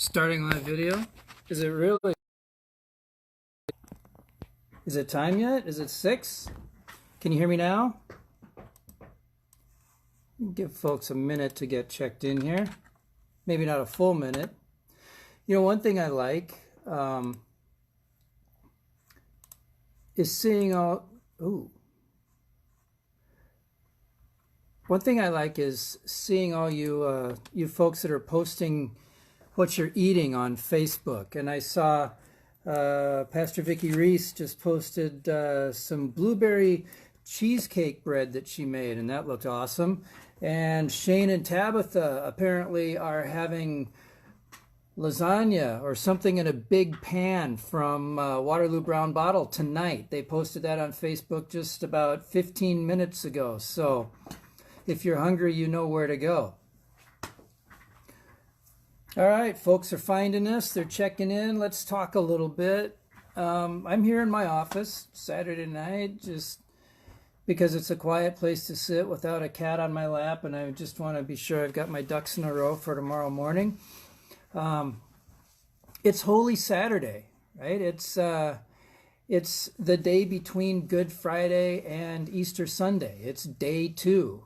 Starting live video. Is it really? Is it time yet? Is it 6? Can you hear me now? Give folks a minute to get checked in here. Maybe not a full minute. You know, one thing I like is seeing all. Ooh. One thing I like is seeing all you you folks that are posting what you're eating on Facebook. And I saw Pastor Vicki Reese just posted some blueberry cheesecake bread that she made, and that looked awesome. And Shane and Tabitha apparently are having lasagna or something in a big pan from Waterloo Brown Bottle tonight. They posted that on Facebook just about 15 minutes ago. So if you're hungry, you know where to go. All right, folks are finding us. They're checking in. Let's talk a little bit. I'm here in my office Saturday night just because it's a quiet place to sit without a cat on my lap, and I just want to be sure I've got my ducks in a row for tomorrow morning. It's Holy Saturday, right? It's the day between Good Friday and Easter Sunday. It's day 2.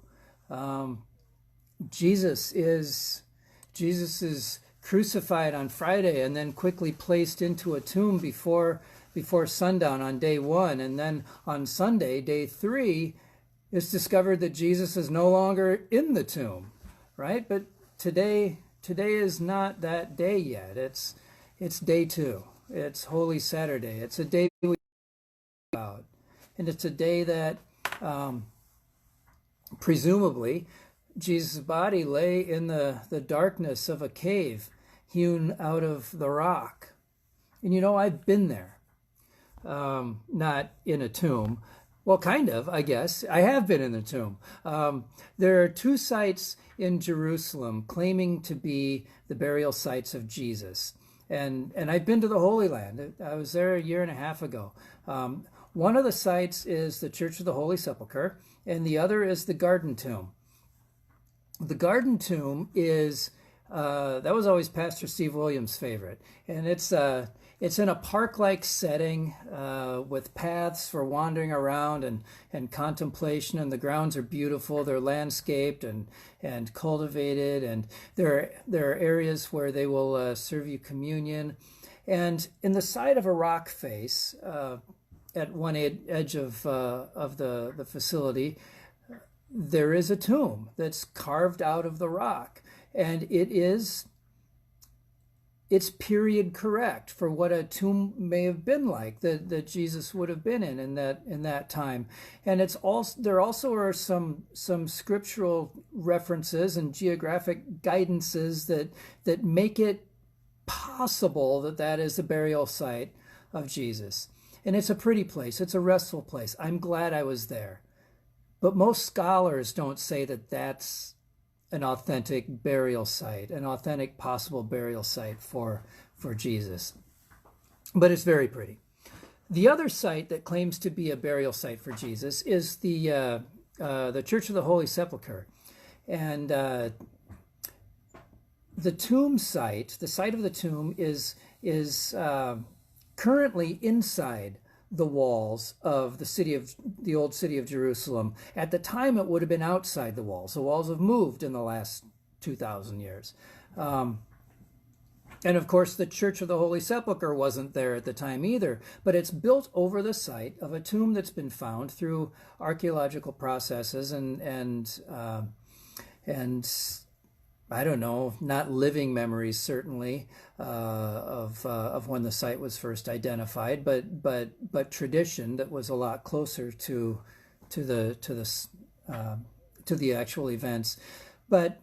Jesus is crucified on Friday and then quickly placed into a tomb before sundown on day 1. And then on Sunday, day 3, it's discovered that Jesus is no longer in the tomb, right? But today is not that day yet. It's day 2. It's Holy Saturday. It's a day we about. And it's a day that presumably Jesus' body lay in the darkness of a cave hewn out of the rock. And you know, I've been there. Not in a tomb. Well, kind of, I guess. I have been in the tomb. There are 2 sites in Jerusalem claiming to be the burial sites of Jesus. And I've been to the Holy Land. I was there a year and a half ago. One of the sites is the Church of the Holy Sepulchre, and the other is the Garden Tomb. The Garden Tomb is, that was always Pastor Steve Williams' favorite. And it's in a park-like setting with paths for wandering around and contemplation. And the grounds are beautiful. They're landscaped and cultivated. And there are areas where they will serve you communion. And in the side of a rock face, at one edge of the facility, there is a tomb that's carved out of the rock, and it's period correct for what a tomb may have been like that Jesus would have been in that time. And there also are some scriptural references and geographic guidances that make it possible that is the burial site of Jesus. And it's a pretty place. It's a restful place. I'm glad I was there. But most scholars don't say that that's an authentic burial site, an authentic possible burial site for Jesus. But it's very pretty. The other site that claims to be a burial site for Jesus is the Church of the Holy Sepulchre. And the tomb site, the site of the tomb is currently inside the walls of the old city of Jerusalem. At the time, it would have been outside the walls. The walls have moved in the last 2,000 years. And of course, the Church of the Holy Sepulchre wasn't there at the time either, but it's built over the site of a tomb that's been found through archaeological processes and I don't know, not living memories certainly of when the site was first identified, but tradition that was a lot closer to the actual events. But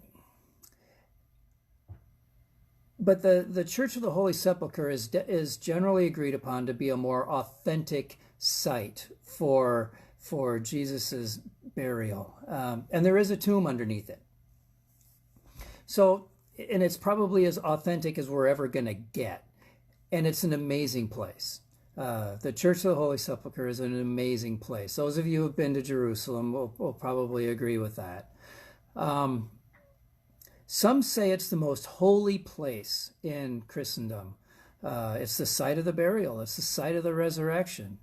the Church of the Holy Sepulchre is generally agreed upon to be a more authentic site for Jesus's burial, and there is a tomb underneath it. So, and it's probably as authentic as we're ever going to get. And it's an amazing place. The Church of the Holy Sepulchre is an amazing place. Those of you who have been to Jerusalem will probably agree with that. Some say it's the most holy place in Christendom. It's the site of the burial. It's the site of the resurrection.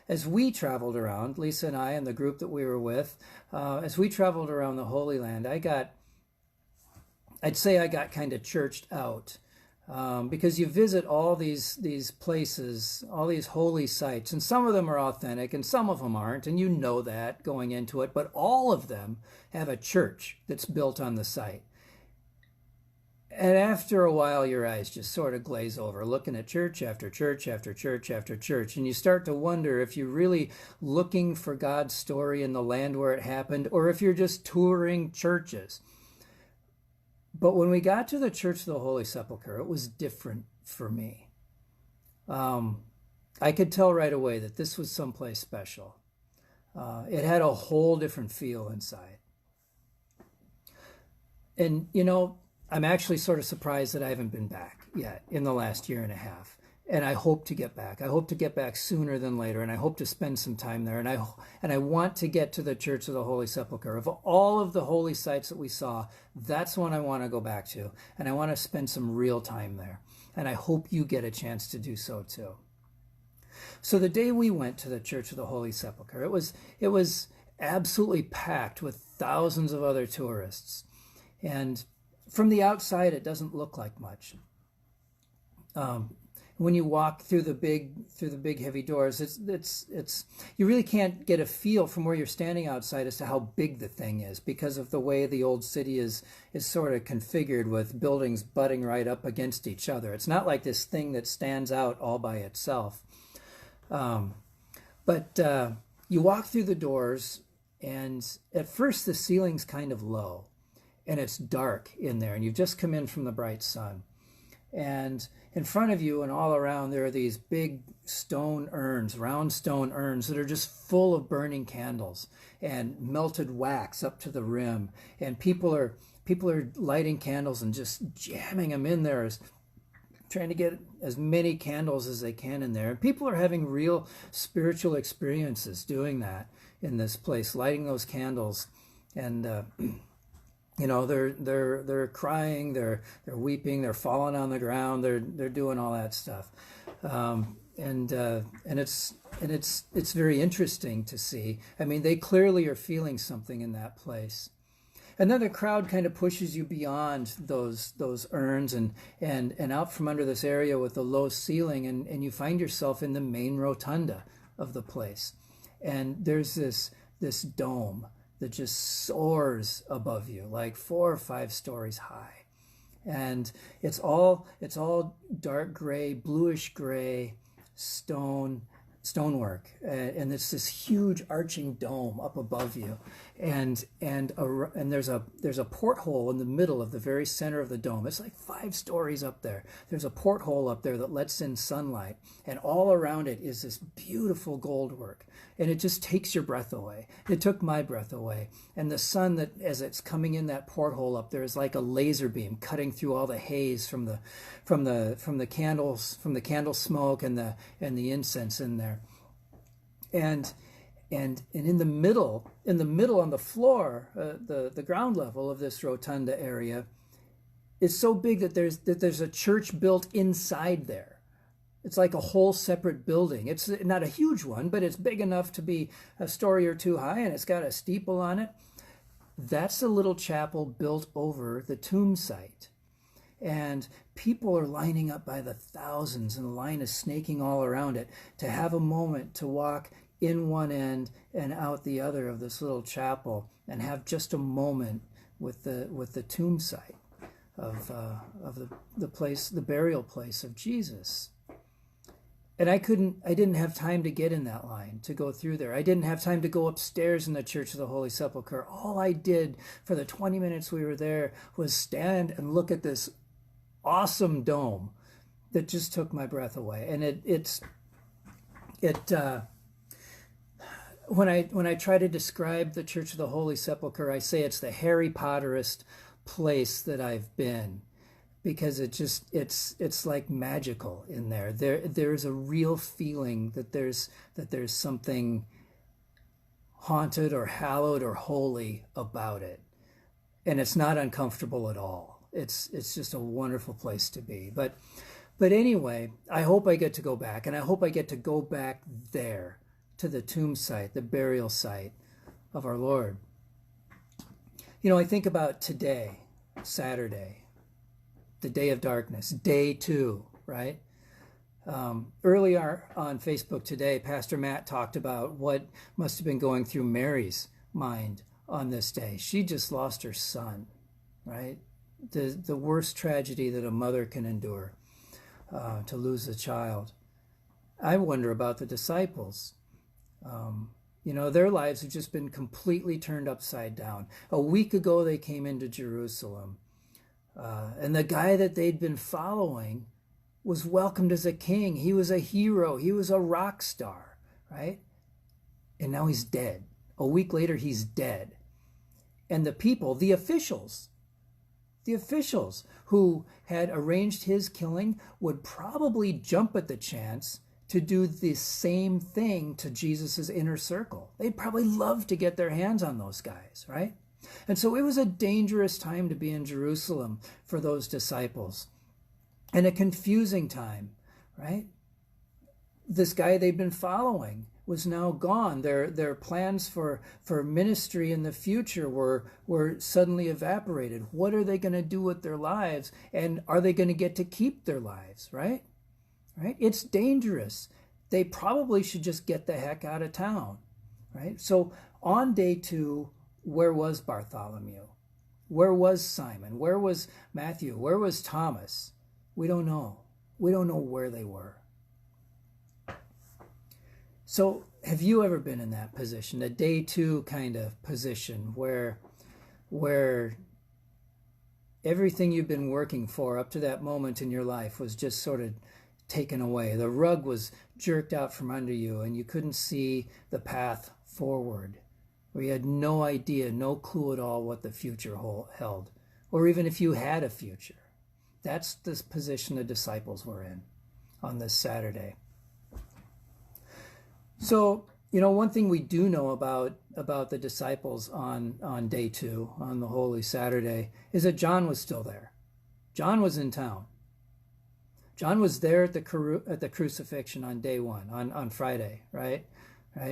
As we traveled around, Lisa and I and the group that we were with, as we traveled around the Holy Land, I'd say I got kind of churched out. Because you visit all these places, all these holy sites, and some of them are authentic and some of them aren't, and you know that going into it, but all of them have a church that's built on the site. And after a while, your eyes just sort of glaze over, looking at church after church after church after church, and you start to wonder if you're really looking for God's story in the land where it happened, or if you're just touring churches. But when we got to the Church of the Holy Sepulchre, it was different for me. I could tell right away that this was someplace special. It had a whole different feel inside. And, you know, I'm actually sort of surprised that I haven't been back yet in the last year and a half. And I hope to get back. I hope to get back sooner than later, and I hope to spend some time there. And I want to get to the Church of the Holy Sepulchre. Of all of the holy sites that we saw, that's one I want to go back to, and I want to spend some real time there. And I hope you get a chance to do so too. So the day we went to the Church of the Holy Sepulchre, it was absolutely packed with thousands of other tourists, and from the outside, it doesn't look like much. When you walk through the big heavy doors, it's you really can't get a feel from where you're standing outside as to how big the thing is, because of the way the old city is sort of configured, with buildings butting right up against each other. It's not like this thing that stands out all by itself. But you walk through the doors, and at first the ceiling's kind of low, and it's dark in there, and you've just come in from the bright sun. And in front of you and all around, there are these big stone urns, round stone urns that are just full of burning candles and melted wax up to the rim. And people are lighting candles and just jamming them in there, trying to get as many candles as they can in there. And people are having real spiritual experiences doing that in this place, lighting those candles. And you know, they're crying, they're weeping, they're falling on the ground, they're doing all that stuff, and it's very interesting to see. I mean, they clearly are feeling something in that place. And then the crowd kind of pushes you beyond those urns and out from under this area with the low ceiling, and you find yourself in the main rotunda of the place, and there's this dome that just soars above you, like 4 or 5 stories high. And it's all dark gray, bluish gray stonework. And it's this huge arching dome up above you. And there's a porthole in the middle of the very center of the dome. It's like 5 stories up there. There's a porthole up there that lets in sunlight. And all around it is this beautiful gold work. And it just takes your breath away. It took my breath away. And the sun, that as it's coming in that porthole up there, is like a laser beam cutting through all the haze from the candles, from the candle smoke and the incense in there. And in the middle on the floor, the ground level of this rotunda area is so big that there's a church built inside there. It's like a whole separate building. It's not a huge one, but it's big enough to be a story or two high, and it's got a steeple on it. That's a little chapel built over the tomb site. And people are lining up by the thousands, and the line is snaking all around it to have a moment to walk in one end and out the other of this little chapel and have just a moment with the tomb site of the place, the burial place of Jesus. And I didn't have time to get in that line, to go through there. I didn't have time to go upstairs in the Church of the Holy Sepulchre. All I did for the 20 minutes we were there was stand and look at this awesome dome that just took my breath away. And when I try to describe the Church of the Holy Sepulchre, I say it's the Harry Potterest place that I've been, because it's like magical in there. There's a real feeling that there's something haunted or hallowed or holy about it. and it's not uncomfortable at all. It's just a wonderful place to be. But anyway, I hope I get to go back, and I hope I get to go back there to the tomb site, the burial site of our Lord. You know, I think about today, Saturday, the day of darkness, day 2, right? Earlier on Facebook today, Pastor Matt talked about what must have been going through Mary's mind on this day. She just lost her son, right? The worst tragedy that a mother can endure, to lose a child. I wonder about the disciples. You know, their lives have just been completely turned upside down. A week ago, they came into Jerusalem, and the guy that they'd been following was welcomed as a king. He was a hero. He was a rock star, right? And now he's dead. A week later, he's dead. And the people, the officials who had arranged his killing would probably jump at the chance to do the same thing to Jesus's inner circle. They'd probably love to get their hands on those guys, right? And so it was a dangerous time to be in Jerusalem for those disciples, and a confusing time, right? This guy they'd been following was now gone. Their plans for ministry in the future were suddenly evaporated. What are they going to do with their lives? And are they going to get to keep their lives, right? Right? It's dangerous. They probably should just get the heck out of town, right? So on day 2, where was Bartholomew? Where was Simon? Where was Matthew? Where was Thomas? We don't know. We don't know where they were. So have you ever been in that position, a day 2 kind of position where everything you've been working for up to that moment in your life was just sort of taken away? The rug was jerked out from under you and you couldn't see the path forward, where you had no idea, no clue at all what the future held, or even if you had a future. That's the position the disciples were in on this Saturday. So, you know, one thing we do know about the disciples on day 2, on the Holy Saturday, is that John was still there. John was in town. John was there at the crucifixion on day 1, on Friday, right?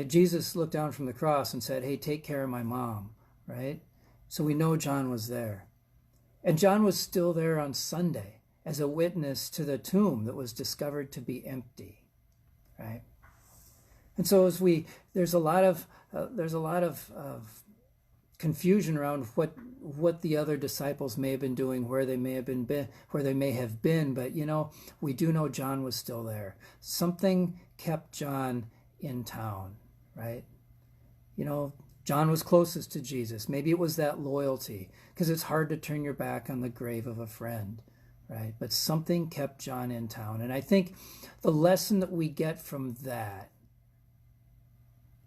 Jesus looked down from the cross and said, "Hey, take care of my mom," right? So we know John was there. And John was still there on Sunday as a witness to the tomb that was discovered to be empty, right? And so there's a lot of confusion around what the other disciples may have been doing, where they may have been, but you know, we do know John was still there. Something kept John in town, right? You know, John was closest to Jesus. Maybe it was that loyalty, because it's hard to turn your back on the grave of a friend, right? But something kept John in town. And I think the lesson that we get from that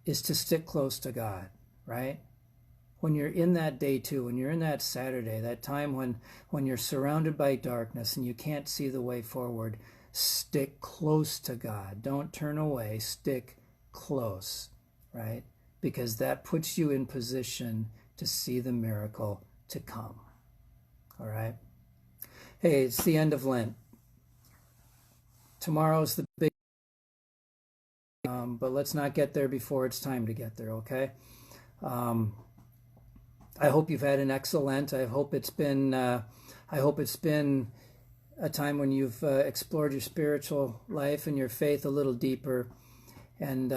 is to stick close to God, right? When you're in that day 2, when you're in that Saturday, that time when you're surrounded by darkness and you can't see the way forward, stick close to God. Don't turn away. Stick close, right? Because that puts you in position to see the miracle to come. All right? Hey, it's the end of Lent. Tomorrow's the big, but let's not get there before it's time to get there, okay? I hope you've had an excellent. I hope it's been a time when you've explored your spiritual life and your faith a little deeper. And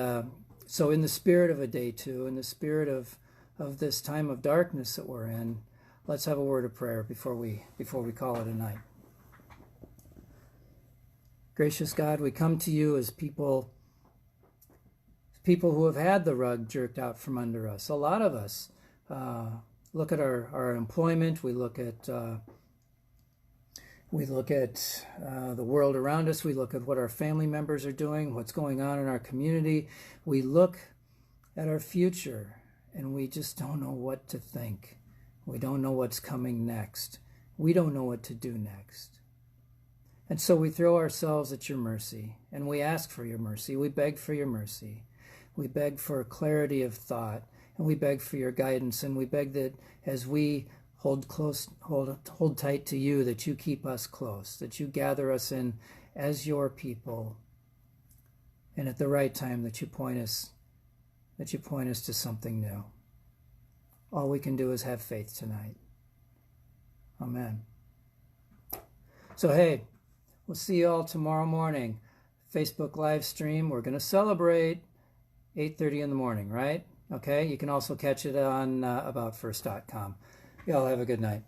so in the spirit of a day 2, in the spirit of this time of darkness that we're in, let's have a word of prayer before we call it a night. Gracious God, we come to you as people who have had the rug jerked out from under us. A lot of us look at our employment. We look at the world around us. We look at what our family members are doing, what's going on in our community. We look at our future, and we just don't know what to think. We don't know what's coming next. We don't know what to do next. And so we throw ourselves at your mercy, and we ask for your mercy. We beg for your mercy. We beg for clarity of thought, and we beg for your guidance, and we beg that as we hold close, hold tight to you, that you keep us close, that you gather us in as your people, and at the right time that you point us to something new. All we can do is have faith tonight. Amen. So hey, we'll see you all tomorrow morning. Facebook live stream. We're going to celebrate 8:30 in the morning, right? Okay, you can also catch it on aboutfirst.com. Y'all have a good night.